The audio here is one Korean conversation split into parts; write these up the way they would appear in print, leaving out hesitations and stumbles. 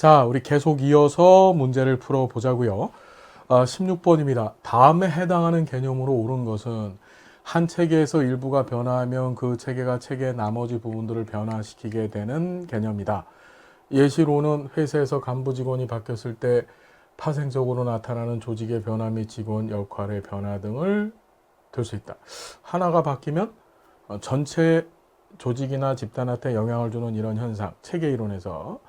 자, 우리 계속 이어서 문제를 풀어보자고요. 16번입니다. 다음에 해당하는 개념으로 옳은 것은 한 체계에서 일부가 변화하면 그 체계가 체계의 나머지 부분들을 변화시키게 되는 개념이다. 예시로는 회사에서 간부 직원이 바뀌었을 때 파생적으로 나타나는 조직의 변화 및 직원 역할의 변화 등을 들 수 있다. 하나가 바뀌면 전체 조직이나 집단한테 영향을 주는 이런 현상, 체계 이론에서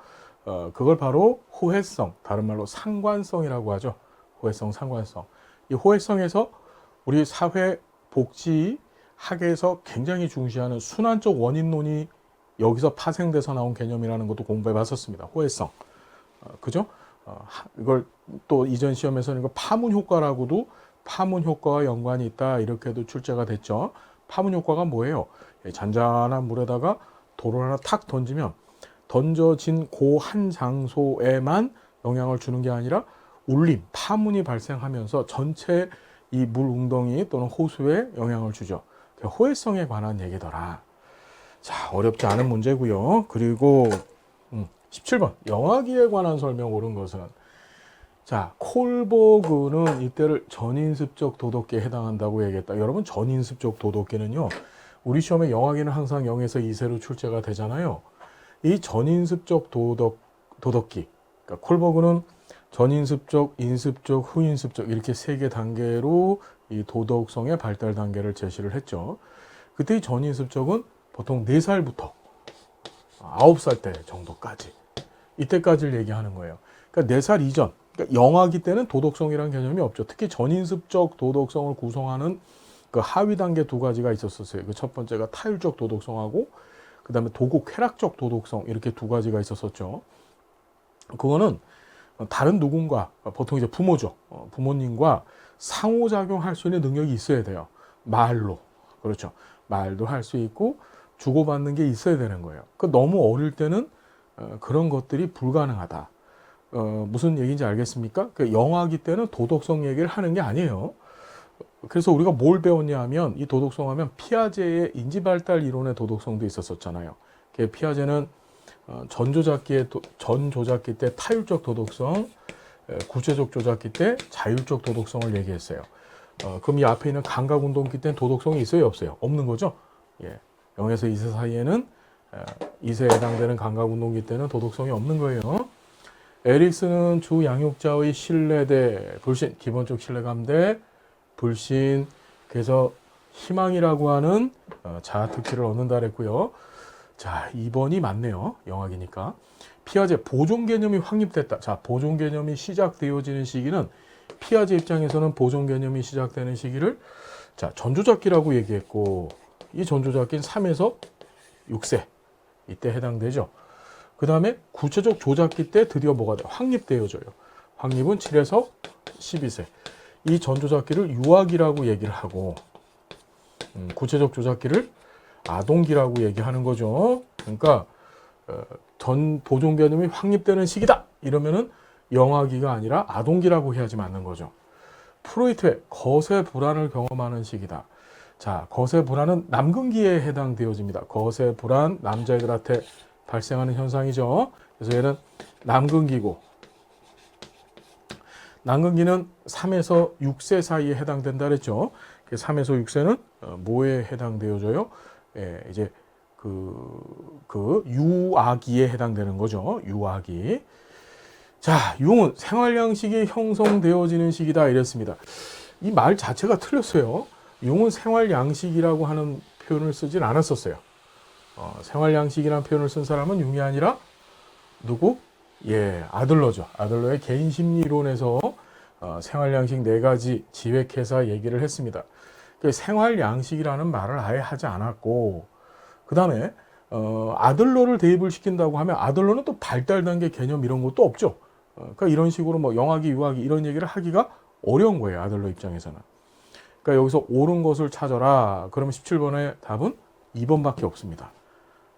그걸 바로 호혜성, 다른 말로 상관성이라고 하죠. 호혜성, 상관성. 이 호혜성에서 우리 사회복지 학에서 굉장히 중시하는 순환적 원인론이 여기서 파생돼서 나온 개념이라는 것도 공부해 봤었습니다. 호혜성. 그죠? 이걸 또 이전 시험에서는 이거 파문 효과라고도 파문 효과와 연관이 있다. 이렇게도 출제가 됐죠. 파문 효과가 뭐예요? 잔잔한 물에다가 돌을 하나 탁 던지면 던져진 그 한 장소에만 영향을 주는 게 아니라 울림, 파문이 발생하면서 전체 이 물 웅덩이 또는 호수에 영향을 주죠. 호혜성에 관한 얘기더라. 자, 어렵지 않은 문제고요. 그리고 17번 영화기에 관한 설명 옳은 것은 자, 콜버그는 이때를 전인습적 도덕계에 해당한다고 얘기했다. 여러분, 전인습적 도덕계는요, 우리 시험에 영화기는 항상 0에서 2세로 출제가 되잖아요. 이 전인습적 도덕기, 그러니까 콜버그는 전인습적, 인습적, 후인습적 이렇게 세 개 단계로 이 도덕성의 발달 단계를 제시를 했죠. 그때 이 전인습적은 보통 4살부터 9살 때 정도까지, 이때까지를 얘기하는 거예요. 그러니까 4살 이전, 그러니까 영아기 때는 도덕성이라는 개념이 없죠. 특히 전인습적 도덕성을 구성하는 그 하위 단계 두 가지가 있었어요. 그 첫 번째가 타율적 도덕성하고 그 다음에 도구 쾌락적 도덕성, 이렇게 두 가지가 있었었죠. 그거는 다른 누군가, 보통 이제 부모죠. 부모님과 상호작용할 수 있는 능력이 있어야 돼요. 말로. 그렇죠. 말도 할 수 있고 주고받는 게 있어야 되는 거예요. 그 너무 어릴 때는 그런 것들이 불가능하다. 무슨 얘기인지 알겠습니까? 그 영아기 때는 도덕성 얘기를 하는 게 아니에요. 그래서 우리가 뭘 배웠냐 하면, 이 도덕성 하면 피아제의 인지발달 이론의 도덕성도 있었었잖아요. 피아제는 전조작기 때 타율적 도덕성, 구체적 조작기 때 자율적 도덕성을 얘기했어요. 그럼 이 앞에 있는 감각운동기 때는 도덕성이 있어요, 없어요? 없는 거죠? 예. 0에서 2세 사이에는 2세에 해당되는 감각운동기 때는 도덕성이 없는 거예요. 에릭슨은 주 양육자의 신뢰 대 불신, 기본적 신뢰감 대 불신, 그래서 희망이라고 하는 자아 특질을 얻는다 그랬고요. 자, 2번이 맞네요. 영학이니까. 피아제 보존 개념이 확립됐다. 자, 보존 개념이 시작되어지는 시기는, 피아제 입장에서는 보존 개념이 시작되는 시기를 자, 전조작기라고 얘기했고, 이 전조작기는 3에서 6세 이때 해당되죠. 그 다음에 구체적 조작기 때 드디어 뭐가 돼요? 확립되어져요. 확립은 7에서 12세. 이 전조작기를 유아기라고 얘기를 하고, 구체적 조작기를 아동기라고 얘기하는 거죠. 그러니까 전 보존 개념이 확립되는 시기다 이러면은 영아기가 아니라 아동기라고 해야지 맞는 거죠. 프로이트의 거세 불안을 경험하는 시기다. 자, 거세 불안은 남근기에 해당되어집니다. 거세 불안, 남자애들한테 발생하는 현상이죠. 그래서 얘는 남근기고, 남근기는 3에서 6세 사이에 해당된다 그랬죠. 3에서 6세는 뭐에 해당되어져요? 예, 이제 그 유아기에 해당되는 거죠. 유아기. 자, 융은 생활 양식이 형성되어지는 시기다 이랬습니다. 이 말 자체가 틀렸어요. 융은 생활 양식이라고 하는 표현을 쓰진 않았었어요. 생활 양식이라는 표현을 쓴 사람은 융이 아니라 누구? 예, 아들러죠. 아들러의 개인 심리 이론에서 생활 양식 4가지 지획해서 얘기를 했습니다. 생활 양식이라는 말을 아예 하지 않았고, 그 다음에 아들러를 대입을 시킨다고 하면 아들러는 또 발달 단계 개념 이런 것도 없죠. 그러니까 이런 식으로 뭐 영아기, 유아기 이런 얘기를 하기가 어려운 거예요, 아들러 입장에서는. 그러니까 여기서 옳은 것을 찾아라. 그러면 17번의 답은 2번밖에 없습니다.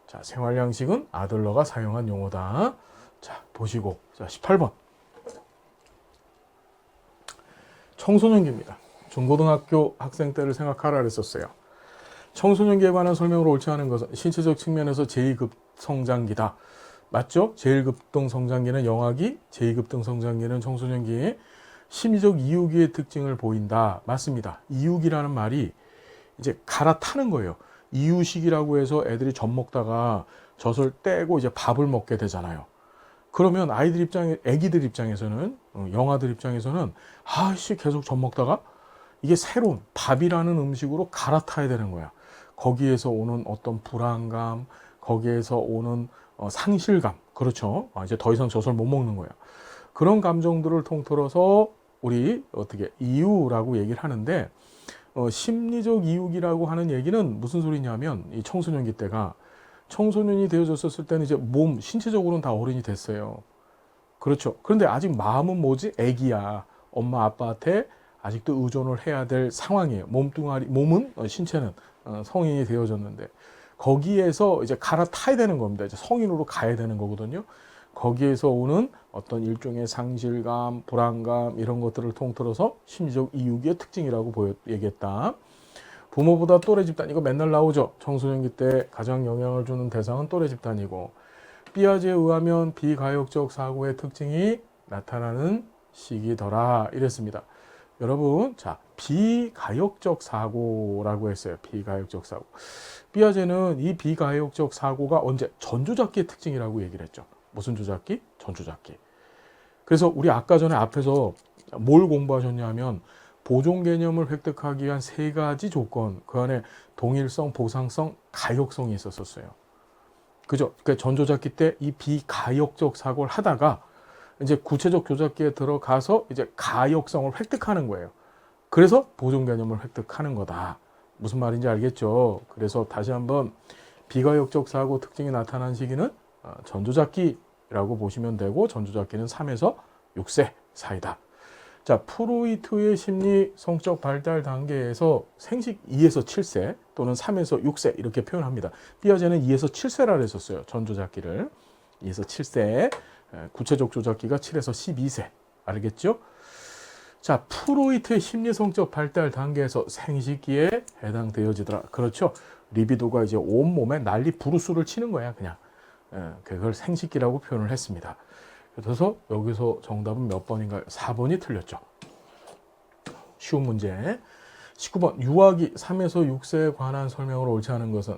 자, 생활 양식은 아들러가 사용한 용어다. 자, 보시고. 자, 18번. 청소년기입니다. 중고등학교 학생 때를 생각하라 그랬었어요. 청소년기에 관한 설명으로 옳지 않은 것은 신체적 측면에서 제2급 성장기다. 맞죠? 제1급등 성장기는 영아기, 제2급등 성장기는 청소년기, 심리적 이유기의 특징을 보인다. 맞습니다. 이유기라는 말이 이제 갈아타는 거예요. 이유식이라고 해서 애들이 젖 먹다가 젖을 떼고 이제 밥을 먹게 되잖아요. 그러면 애기들 입장에서는, 영아들 입장에서는, 아씨, 계속 젖 먹다가 이게 새로운 밥이라는 음식으로 갈아타야 되는 거야. 거기에서 오는 어떤 불안감, 거기에서 오는 상실감, 그렇죠. 이제 더 이상 젖을 못 먹는 거야. 그런 감정들을 통틀어서 우리 어떻게 이유라고 얘기를 하는데, 심리적 이유기라고 하는 얘기는 무슨 소리냐면, 이 청소년기 때가 청소년이 되어졌을 때는 이제 신체적으로는 다 어른이 됐어요. 그렇죠. 그런데 아직 마음은 뭐지? 애기야. 엄마 아빠한테 아직도 의존을 해야 될 상황이에요. 몸은, 신체는 성인이 되어졌는데, 거기에서 이제 갈아타야 되는 겁니다. 이제 성인으로 가야 되는 거거든요. 거기에서 오는 어떤 일종의 상실감, 불안감, 이런 것들을 통틀어서 심리적 이유기의 특징이라고 얘기했다. 부모보다 또래 집단, 이거 맨날 나오죠. 청소년기 때 가장 영향을 주는 대상은 또래 집단이고, 삐아제에 의하면 비가역적 사고의 특징이 나타나는 시기더라, 이랬습니다. 여러분, 자, 비가역적 사고라고 했어요. 비가역적 사고. 삐아제는 이 비가역적 사고가 언제? 전조잡기의 특징이라고 얘기를 했죠. 무슨 조잡기? 전조잡기. 그래서 우리 아까 전에 앞에서 뭘 공부하셨냐면, 보존 개념을 획득하기 위한 세 가지 조건, 그 안에 동일성, 보상성, 가역성이 있었어요. 그죠? 그러니까 전조잡기 때 이 비가역적 사고를 하다가 이제 구체적 조잡기에 들어가서 이제 가역성을 획득하는 거예요. 그래서 보존 개념을 획득하는 거다. 무슨 말인지 알겠죠? 그래서 다시 한번 비가역적 사고 특징이 나타난 시기는 전조잡기라고 보시면 되고, 전조잡기는 3에서 6세 사이다. 자, 프로이트의 심리 성적 발달 단계에서 생식 2에서 7세 또는 3에서 6세 이렇게 표현합니다. 삐아제는 2에서 7세라 했었어요. 전조잡기를 2에서 7세, 구체적 조잡기가 7에서 12세. 알겠죠? 자, 프로이트의 심리 성적 발달 단계에서 생식기에 해당되어지더라. 그렇죠? 리비도가 이제 온 몸에 난리 부르스를 치는 거야, 그냥. 그걸 생식기라고 표현을 했습니다. 그래서 여기서 정답은 몇 번인가요? 4번이 틀렸죠. 쉬운 문제. 19번. 유아기 3에서 6세에 관한 설명으로 옳지 않은 것은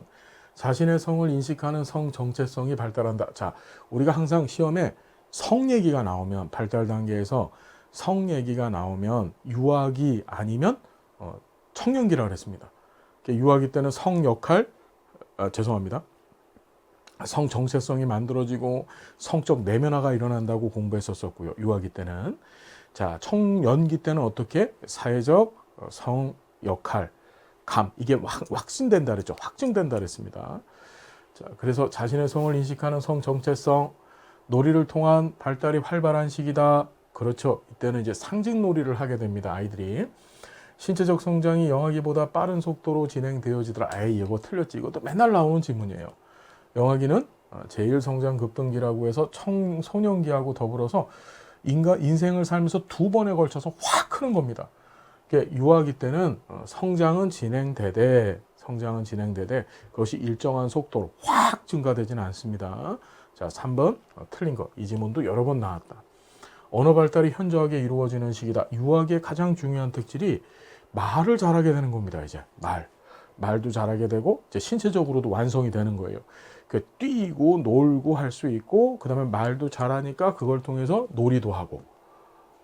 자신의 성을 인식하는 성 정체성이 발달한다. 자, 우리가 항상 시험에 성 얘기가 나오면, 발달 단계에서 성 얘기가 나오면 유아기 아니면 청년기라고 그랬습니다. 유아기 때는 성 역할, 죄송합니다. 성 정체성이 만들어지고 성적 내면화가 일어난다고 공부했었고요. 유아기 때는. 자, 청년기 때는 어떻게? 사회적 성 역할, 감, 이게 확신된다 그랬죠. 확증된다 그랬습니다. 자, 그래서 자신의 성을 인식하는 성 정체성, 놀이를 통한 발달이 활발한 시기다. 그렇죠. 이때는 이제 상징 놀이를 하게 됩니다. 아이들이. 신체적 성장이 영아기보다 빠른 속도로 진행되어지더라. 에이, 이거 틀렸지. 이것도 맨날 나오는 질문이에요. 영아기는 제1성장 급등기라고 해서 청소년기하고 더불어서 인생을 살면서 두 번에 걸쳐서 확 크는 겁니다. 유아기 때는 성장은 진행되되 그것이 일정한 속도로 확 증가되지는 않습니다. 자, 3번 틀린 거. 이 지문도 여러 번 나왔다. 언어 발달이 현저하게 이루어지는 시기다. 유아기의 가장 중요한 특질이 말을 잘하게 되는 겁니다. 이제 말도 잘하게 되고 이제 신체적으로도 완성이 되는 거예요. 뛰고 놀고 할 수 있고, 그 다음에 말도 잘하니까 그걸 통해서 놀이도 하고,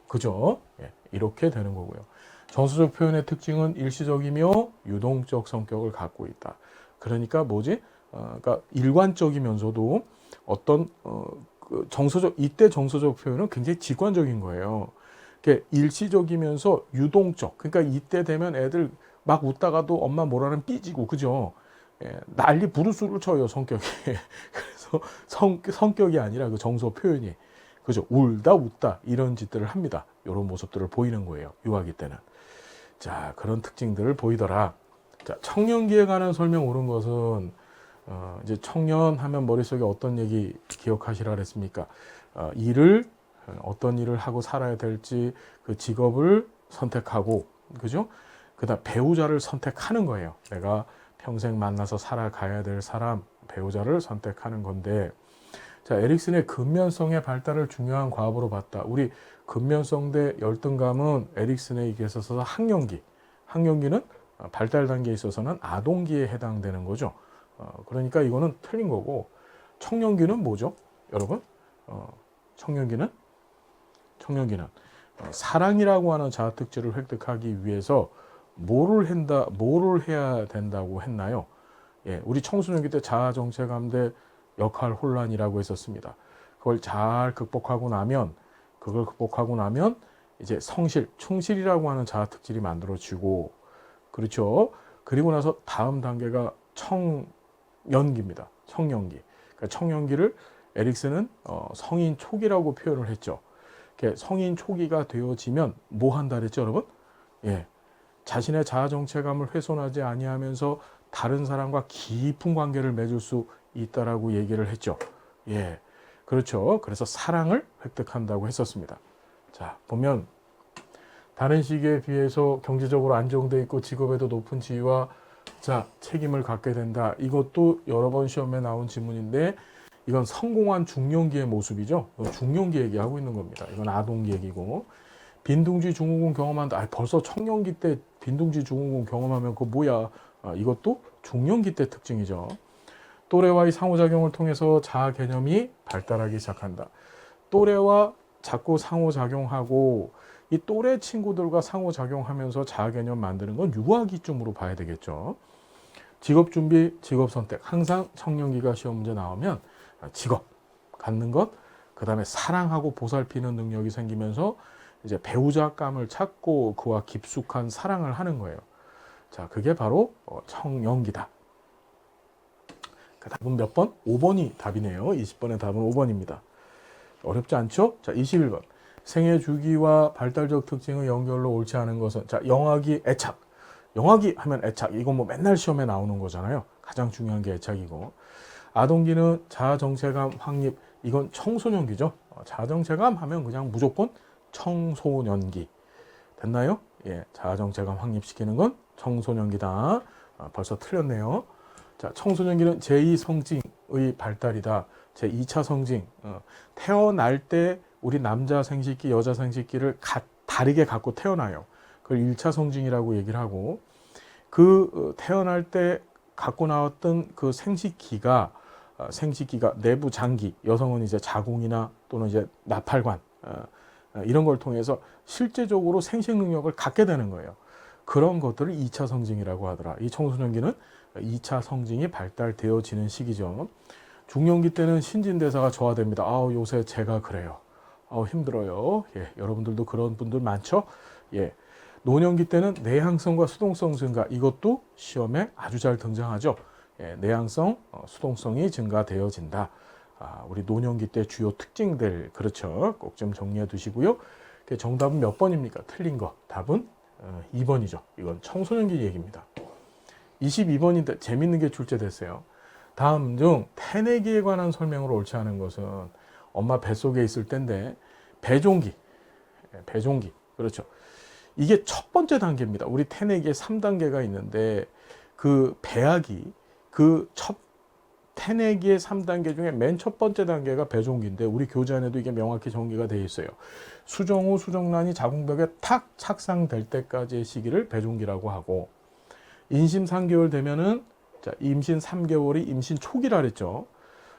그죠? 예, 이렇게 되는 거고요. 정서적 표현의 특징은 일시적이며 유동적 성격을 갖고 있다. 그러니까 뭐지? 그러니까 일관적이면서도 어떤 이때 정서적 표현은 굉장히 직관적인 거예요. 일시적이면서 유동적. 그러니까 이때 되면 애들 막 웃다가도 엄마 뭐라는 삐지고, 그죠? 예, 난리 부르스를 쳐요, 성격이. 그래서 성격이 아니라 그 정서 표현이, 그죠? 울다 웃다 이런 짓들을 합니다. 이런 모습들을 보이는 거예요, 유아기 때는. 자, 그런 특징들을 보이더라. 자, 청년기에 관한 설명 옳은 것은 이제 청년 하면 머릿속에 어떤 얘기 기억하시라 그랬습니까? 어떤 일을 하고 살아야 될지, 그 직업을 선택하고, 그죠? 그다음 배우자를 선택하는 거예요. 내가 평생 만나서 살아가야 될 사람, 배우자를 선택하는 건데, 자, 에릭슨의 근면성의 발달을 중요한 과업으로 봤다. 우리 근면성 대 열등감은 에릭슨에게 있어서 학령기는 발달 단계에 있어서는 아동기에 해당되는 거죠. 그러니까 이거는 틀린 거고, 청년기는 뭐죠? 여러분, 청년기는 사랑이라고 하는 자아 특질을 획득하기 위해서 뭐를 해야 된다고 했나요? 예, 우리 청소년기 때 자아 정체감 대 역할 혼란이라고 했었습니다. 그걸 잘 극복하고 나면 이제 성실, 충실이라고 하는 자아 특질이 만들어지고, 그렇죠. 그리고 나서 다음 단계가 청년기입니다. 청년기. 그러니까 청년기를 에릭슨은 성인 초기라고 표현을 했죠. 성인 초기가 되어지면 뭐 한다 그랬죠, 여러분? 예, 자신의 자아 정체감을 훼손하지 아니하면서 다른 사람과 깊은 관계를 맺을 수 있다라고 얘기를 했죠. 예, 그렇죠. 그래서 사랑을 획득한다고 했었습니다. 자, 보면 다른 시기에 비해서 경제적으로 안정돼 있고 직업에도 높은 지위와 책임을 갖게 된다. 이것도 여러 번 시험에 나온 지문인데, 이건 성공한 중년기의 모습이죠. 중년기 얘기하고 있는 겁니다. 이건 아동기 얘기고, 빈둥지 증후군 경험한다. 벌써 청년기 때 빈둥지 증후군 경험하면 그거 뭐야? 이것도 중년기 때 특징이죠. 또래와의 상호작용을 통해서 자아 개념이 발달하기 시작한다. 또래와 자꾸 상호작용하고 이 또래 친구들과 상호작용하면서 자아 개념 만드는 건 유아기쯤으로 봐야 되겠죠. 직업 준비, 직업 선택. 항상 청년기가 시험 문제 나오면 직업 갖는 것, 그 다음에 사랑하고 보살피는 능력이 생기면서 이제 배우자감을 찾고 그와 깊숙한 사랑을 하는 거예요. 자, 그게 바로 청년기다. 그 답은 몇 번? 5번이 답이네요. 20번의 답은 5번입니다. 어렵지 않죠? 자, 21번. 생애 주기와 발달적 특징의 연결로 옳지 않은 것은, 자, 영아기 애착. 영아기 하면 애착. 이건 뭐 맨날 시험에 나오는 거잖아요. 가장 중요한 게 애착이고. 아동기는 자아 정체감 확립. 이건 청소년기죠. 자아 정체감 하면 그냥 무조건 청소년기. 됐나요? 예, 자아 정체감 확립시키는 건 청소년기다. 벌써 틀렸네요. 자, 청소년기는 제2성징의 발달이다. 제2차 성징. 태어날 때 우리 남자 생식기, 여자 생식기를 다르게 갖고 태어나요. 그걸 1차 성징이라고 얘기를 하고, 그 태어날 때 갖고 나왔던 그 생식기가 내부 장기, 여성은 이제 자궁이나 또는 이제 나팔관, 이런 걸 통해서 실제적으로 생식 능력을 갖게 되는 거예요. 그런 것들을 2차 성징이라고 하더라. 이 청소년기는 2차 성징이 발달되어지는 시기죠. 중년기 때는 신진대사가 저하됩니다. 요새 제가 그래요. 힘들어요. 예, 여러분들도 그런 분들 많죠? 예. 노년기 때는 내향성과 수동성 증가, 이것도 시험에 아주 잘 등장하죠. 예, 내향성, 수동성이 증가되어진다. 우리 노년기 때 주요 특징들, 그렇죠. 꼭 좀 정리해 두시고요. 정답은 몇 번입니까? 틀린 거. 답은 2번이죠. 이건 청소년기 얘기입니다. 22번인데 재밌는 게 출제됐어요. 다음 중 태내기에 관한 설명으로 옳지 않은 것은, 엄마 뱃속에 있을 때인데 배종기. 그렇죠. 이게 첫 번째 단계입니다. 우리 태내기에 3단계가 있는데, 그 배아기, 그 태내기의 3단계 중에 맨 첫 번째 단계가 배종기인데, 우리 교재 안에도 이게 명확히 정리가 되어 있어요. 수정 후 수정란이 자궁벽에 탁 착상될 때까지의 시기를 배종기라고 하고, 임신 3개월 되면은, 자, 임신 3개월이 임신 초기라 그랬죠.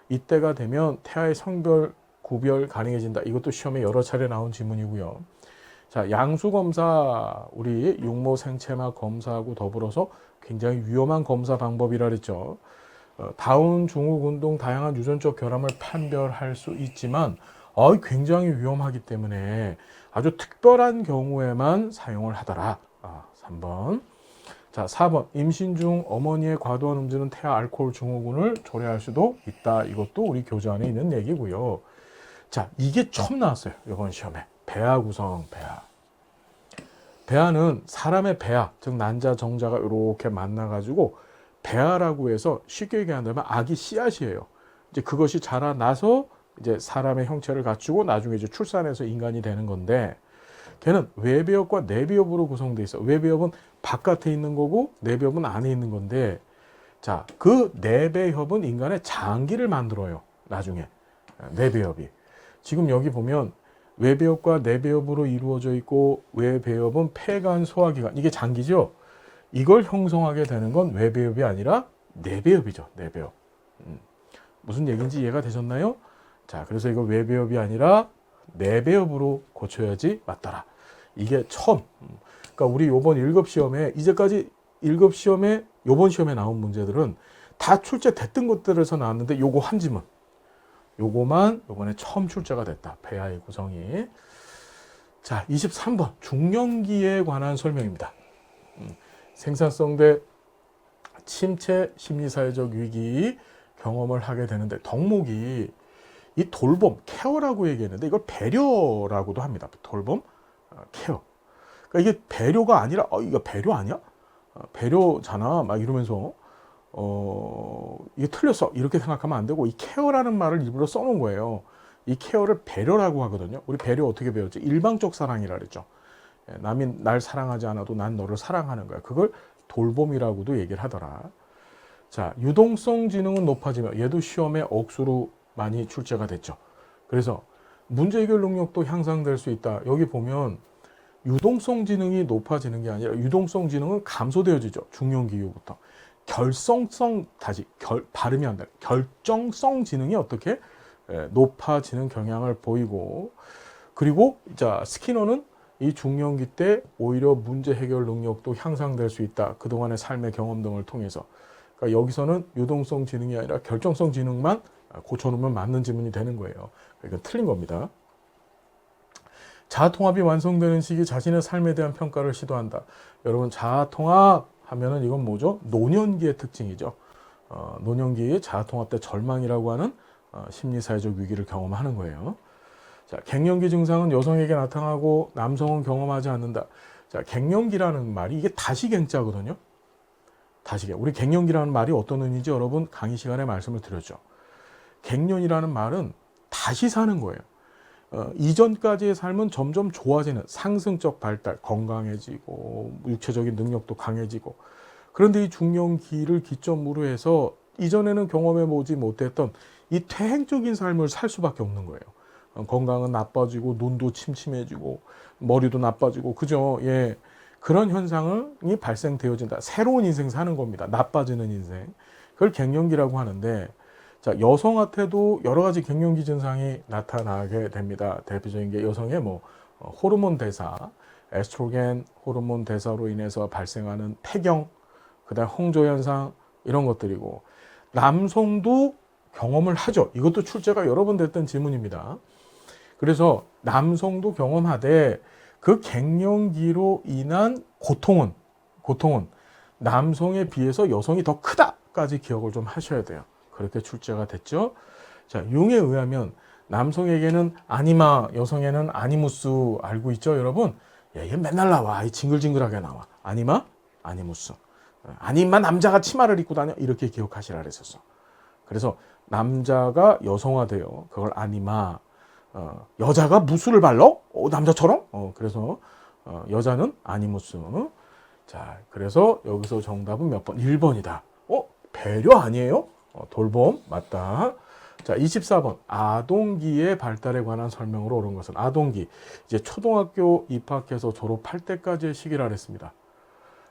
이때가 되면 태아의 성별 구별 가능해진다. 이것도 시험에 여러 차례 나온 지문이고요. 자, 양수검사, 우리 육모 생체막 검사하고 더불어서 굉장히 위험한 검사 방법이라 그랬죠. 다운 중후군 등 다양한 유전적 결함을 판별할 수 있지만 굉장히 위험하기 때문에 아주 특별한 경우에만 사용을 하더라. 3번. 자, 4번. 임신 중 어머니의 과도한 음주는 태아 알코올 증후군을 초래할 수도 있다. 이것도 우리 교재 안에 있는 얘기고요. 자, 이게 처음 나왔어요. 이번 시험에. 배아 구성, 배아. 배아는 사람의 배아, 즉 난자, 정자가 이렇게 만나가지고 배아라고 해서 쉽게 얘기한다면 아기 씨앗이에요. 이제 그것이 자라나서 이제 사람의 형체를 갖추고 나중에 이제 출산해서 인간이 되는 건데, 걔는 외배엽과 내배엽으로 구성되어 있어. 외배엽은 바깥에 있는 거고 내배엽은 안에 있는 건데, 자, 그 내배엽은 인간의 장기를 만들어요. 나중에. 내배엽이. 지금 여기 보면 외배엽과 내배엽으로 이루어져 있고 외배엽은 폐간 소화기관 이게 장기죠. 이걸 형성하게 되는 건 외배엽이 아니라 내배엽이죠. 내배엽. 무슨 얘기인지 이해가 되셨나요? 자, 그래서 이거 외배엽이 아니라 내배엽으로 고쳐야지 맞더라. 이게 처음. 그러니까 우리 요번 1급 시험에 이제까지 1급 시험에 요번 시험에 나온 문제들은 다 출제됐던 것들에서 나왔는데 요거 한 지문. 요거만 요번에 처음 출제가 됐다. 배아의 구성이. 자, 23번 중년기에 관한 설명입니다. 생산성 대 침체 심리사회적 위기 경험을 하게 되는데 덕목이 이 돌봄, 케어라고 얘기했는데 이걸 배려라고도 합니다. 돌봄, 케어. 그러니까 이게 배려가 아니라 이거 배려 아니야? 배려잖아. 막 이러면서 이게 틀렸어. 이렇게 생각하면 안 되고 이 케어라는 말을 일부러 써놓은 거예요. 이 케어를 배려라고 하거든요. 우리 배려 어떻게 배웠지? 일방적 사랑이라 그랬죠. 남이 날 사랑하지 않아도 난 너를 사랑하는 거야. 그걸 돌봄이라고도 얘기를 하더라. 자, 유동성 지능은 높아지며 얘도 시험에 억수로 많이 출제가 됐죠. 그래서 문제 해결 능력도 향상될 수 있다. 여기 보면 유동성 지능이 높아지는 게 아니라 유동성 지능은 감소되어지죠. 중년기 이후부터. 발음이 안 돼. 결정성 지능이 어떻게 높아지는 경향을 보이고 그리고 자, 스키너는 이 중년기 때 오히려 문제 해결 능력도 향상될 수 있다. 그동안의 삶의 경험 등을 통해서. 그러니까 여기서는 유동성 지능이 아니라 결정성 지능만 고쳐놓으면 맞는 지문이 되는 거예요. 이건 틀린 겁니다. 자아통합이 완성되는 시기 자신의 삶에 대한 평가를 시도한다. 여러분 자아통합 하면은 이건 뭐죠? 노년기의 특징이죠. 노년기 자아통합 때 절망이라고 하는 심리사회적 위기를 경험하는 거예요. 자, 갱년기 증상은 여성에게 나타나고 남성은 경험하지 않는다. 자, 갱년기라는 말이 이게 다시갱자거든요. 다시갱. 우리 갱년기라는 말이 어떤 의미인지 여러분 강의 시간에 말씀을 드렸죠. 갱년이라는 말은 다시 사는 거예요. 이전까지의 삶은 점점 좋아지는 상승적 발달, 건강해지고 육체적인 능력도 강해지고 그런데 이 중년기를 기점으로 해서 이전에는 경험해 보지 못했던 이 퇴행적인 삶을 살 수밖에 없는 거예요. 건강은 나빠지고 눈도 침침해지고 머리도 나빠지고 그죠? 예. 그런 현상이 발생되어진다. 새로운 인생 사는 겁니다. 나빠지는 인생. 그걸 갱년기라고 하는데 자, 여성한테도 여러 가지 갱년기 증상이 나타나게 됩니다. 대표적인 게 여성의 호르몬 대사, 에스트로겐 호르몬 대사로 인해서 발생하는 폐경, 그다음 홍조 현상 이런 것들이고 남성도 경험을 하죠. 이것도 출제가 여러 번 됐던 질문입니다. 그래서 남성도 경험하되 그 갱년기로 인한 고통은 남성에 비해서 여성이 더 크다까지 기억을 좀 하셔야 돼요. 그렇게 출제가 됐죠. 자, 융에 의하면 남성에게는 아니마, 여성에는 아니무스 알고 있죠, 여러분? 야, 얘 맨날 나와. 이 징글징글하게 나와. 아니마, 아니무스. 아니마 남자가 치마를 입고 다녀. 이렇게 기억하시라 그랬었어. 그래서 남자가 여성화돼요. 그걸 아니마. 여자가 무스를 발라? 남자처럼? 그래서 여자는 아니무스. 자, 그래서 여기서 정답은 몇 번? 1번이다. 배려 아니에요? 돌봄 맞다. 자, 24번 아동기의 발달에 관한 설명으로 옳은 것은 아동기 이제 초등학교 입학해서 졸업할 때까지의 시기라 했습니다.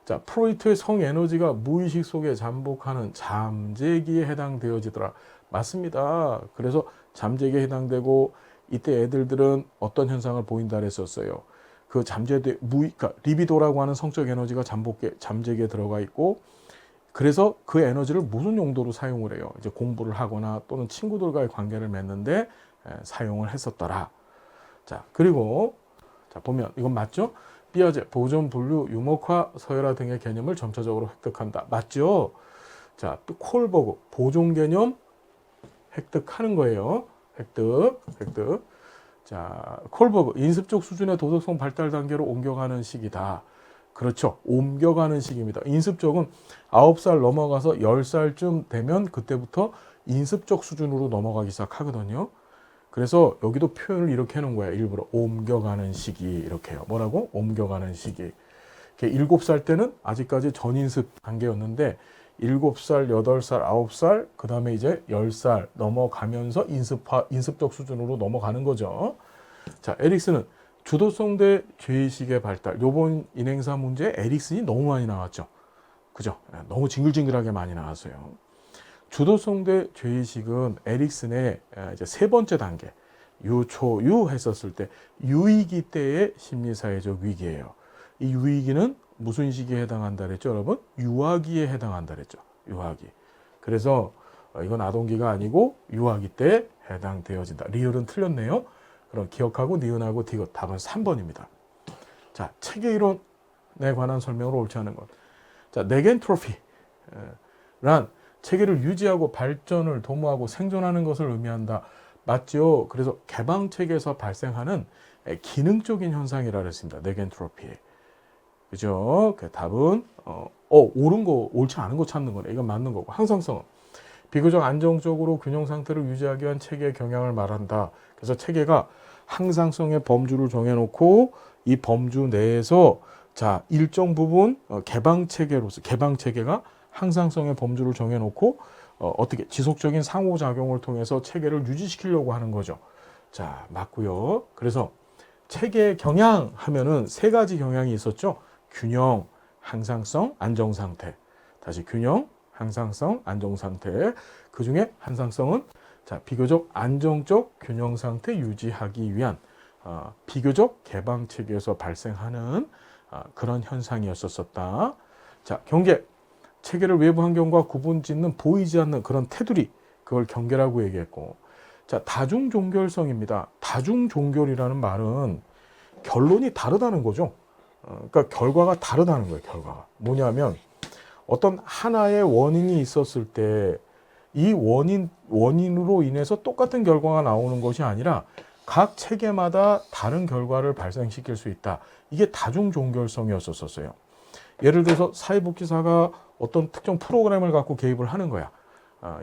자, 프로이트의 성에너지가 무의식 속에 잠복하는 잠재기에 해당되어지더라. 맞습니다. 그래서 잠재기에 해당되고 이때 애들들은 어떤 현상을 보인다 그랬었어요. 그 그러니까 리비도라고 하는 성적 에너지가 잠재기에 들어가 있고 그래서 그 에너지를 무슨 용도로 사용을 해요? 이제 공부를 하거나 또는 친구들과의 관계를 맺는데 사용을 했었더라. 자, 그리고 자, 보면 이건 맞죠? 피아제, 보존, 분류, 유목화, 서열화 등의 개념을 점차적으로 획득한다. 맞죠? 자, 또 콜버그, 보존 개념 획득하는 거예요. 획득. 자, 콜버그, 인습적 수준의 도덕성 발달 단계로 옮겨가는 시기다. 그렇죠. 옮겨가는 시기입니다. 인습적은 9살 넘어가서 10살쯤 되면 그때부터 인습적 수준으로 넘어가기 시작하거든요. 그래서 여기도 표현을 이렇게 해놓은 거야. 일부러 옮겨가는 시기 이렇게 해요. 뭐라고? 옮겨가는 시기. 7살 때는 아직까지 전인습 단계였는데 7살, 8살, 9살, 그 다음에 이제 10살 넘어가면서 인습적 수준으로 넘어가는 거죠. 자, 에릭슨은 주도성 대 죄의식의 발달. 요번 인행사 문제에 에릭슨이 너무 많이 나왔죠. 그죠? 너무 징글징글하게 많이 나왔어요. 주도성 대 죄의식은 에릭슨의 이제 세 번째 단계, 유초유 했었을 때 유의기 때의 심리사회적 위기예요. 이 유의기는 무슨 시기에 해당한다 그랬죠, 여러분? 유아기에 해당한다 그랬죠. 유아기. 그래서 이건 아동기가 아니고 유아기 때 해당되어진다. 리을은 틀렸네요. 그럼 기억하고 니은하고 디귿. 답은 3번입니다. 자, 체계 이론에 관한 설명으로 옳지 않은 것. 자, 네겐트로피란 체계를 유지하고 발전을 도모하고 생존하는 것을 의미한다. 맞죠? 그래서 개방 체계에서 발생하는 기능적인 현상이라 그랬습니다. 네겐트로피. 그죠? 그 답은 옳은 거, 옳지 않은 거 찾는 거네. 이건 맞는 거고. 항상성은 비교적 안정적으로 균형 상태를 유지하기 위한 체계의 경향을 말한다. 그래서 체계가 항상성의 범주를 정해놓고 이 범주 내에서 자, 일정 부분 개방 체계가 항상성의 범주를 정해놓고 어떻게 지속적인 상호작용을 통해서 체계를 유지시키려고 하는 거죠. 자, 맞고요. 그래서 체계 경향 하면은 세 가지 경향이 있었죠. 균형, 항상성, 안정상태. 다시 균형, 항상성, 안정상태. 그 중에 항상성은 자, 비교적 안정적 균형 상태 유지하기 위한 비교적 개방 체계에서 발생하는 그런 현상이었었다. 자, 경계. 체계를 외부 환경과 구분 짓는 보이지 않는 그런 테두리. 그걸 경계라고 얘기했고. 자, 다중종결성입니다. 다중종결이라는 말은 결론이 다르다는 거죠. 그러니까 결과가 다르다는 거예요. 결과가. 뭐냐면 어떤 하나의 원인이 있었을 때 이 원인으로 인해서 똑같은 결과가 나오는 것이 아니라 각 체계마다 다른 결과를 발생시킬 수 있다. 이게 다중종결성이었었어요. 예를 들어서 사회복지사가 어떤 특정 프로그램을 갖고 개입을 하는 거야.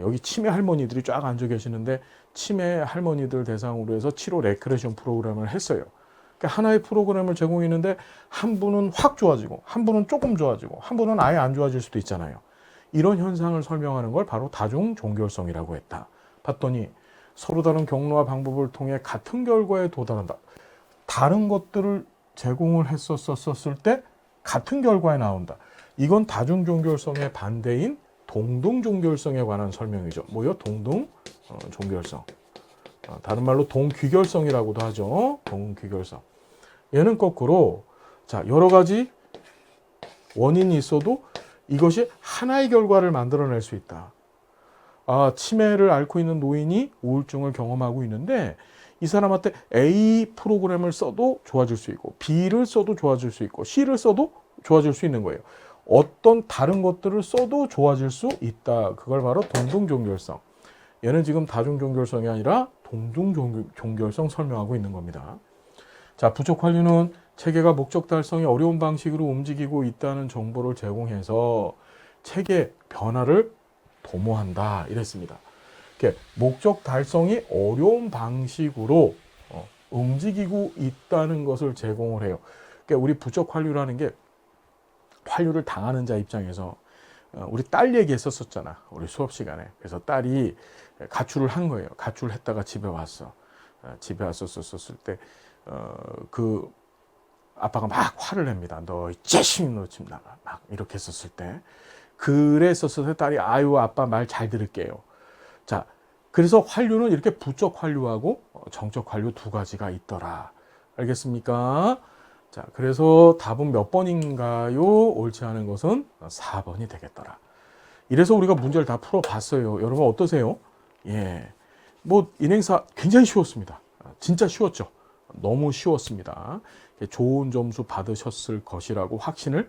여기 치매 할머니들이 쫙 앉아 계시는데 치매 할머니들 대상으로 해서 치료 레크레이션 프로그램을 했어요. 그러니까 하나의 프로그램을 제공했는데 한 분은 확 좋아지고 한 분은 조금 좋아지고 한 분은 아예 안 좋아질 수도 있잖아요. 이런 현상을 설명하는 걸 바로 다중종결성이라고 했다. 봤더니 서로 다른 경로와 방법을 통해 같은 결과에 도달한다. 다른 것들을 제공을 했었을 때 같은 결과에 나온다. 이건 다중종결성의 반대인 동등종결성에 관한 설명이죠. 뭐요? 동등종결성. 다른 말로 동귀결성이라고도 하죠. 동귀결성. 얘는 거꾸로 자, 여러 가지 원인이 있어도 이것이 하나의 결과를 만들어낼 수 있다. 치매를 앓고 있는 노인이 우울증을 경험하고 있는데 이 사람한테 A 프로그램을 써도 좋아질 수 있고 B를 써도 좋아질 수 있고 C를 써도 좋아질 수 있는 거예요. 어떤 다른 것들을 써도 좋아질 수 있다. 그걸 바로 동등종결성. 얘는 지금 다중종결성이 아니라 동등종결성 설명하고 있는 겁니다. 자, 부족 환류는 체계가 목적 달성이 어려운 방식으로 움직이고 있다는 정보를 제공해서 체계 변화를 도모한다. 이랬습니다. 목적 달성이 어려운 방식으로 움직이고 있다는 것을 제공을 해요. 그러니까 우리 부족 환류라는 게 환류를 당하는 자 입장에서 우리 딸 얘기했었잖아. 우리 수업 시간에. 그래서 딸이 가출을 한 거예요. 가출을 했다가 집에 왔어. 집에 왔었을 때 그 아빠가 막 화를 냅니다. 너 이 자식 너 집 나가. 막 이렇게 했었을 때 그랬었을 때 딸이 아유 아빠 말 잘 들을게요. 자, 그래서 환류는 이렇게 부적 환류하고 정적 환류 두 가지가 있더라. 알겠습니까? 자, 그래서 답은 몇 번인가요? 옳지 않은 것은 4번이 되겠더라. 이래서 우리가 문제를 다 풀어봤어요. 여러분 어떠세요? 예, 뭐 인행사 굉장히 쉬웠습니다. 진짜 쉬웠죠. 너무 쉬웠습니다. 좋은 점수 받으셨을 것이라고 확신을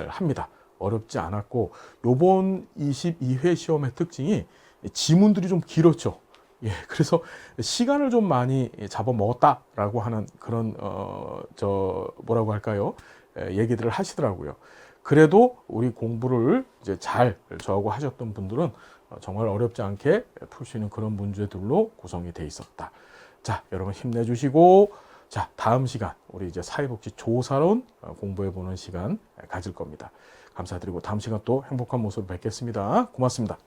합니다. 어렵지 않았고 요번 22회 시험의 특징이 지문들이 좀 길었죠. 예, 그래서 시간을 좀 많이 잡아먹었다라고 하는 그런 뭐라고 할까요? 얘기들을 하시더라고요. 그래도 우리 공부를 이제 잘 저하고 하셨던 분들은 정말 어렵지 않게 풀 수 있는 그런 문제들로 구성이 돼 있었다. 자, 여러분 힘내주시고 자, 다음 시간 우리 이제 사회복지 조사론 공부해보는 시간 가질 겁니다. 감사드리고 다음 시간 또 행복한 모습 뵙겠습니다. 고맙습니다.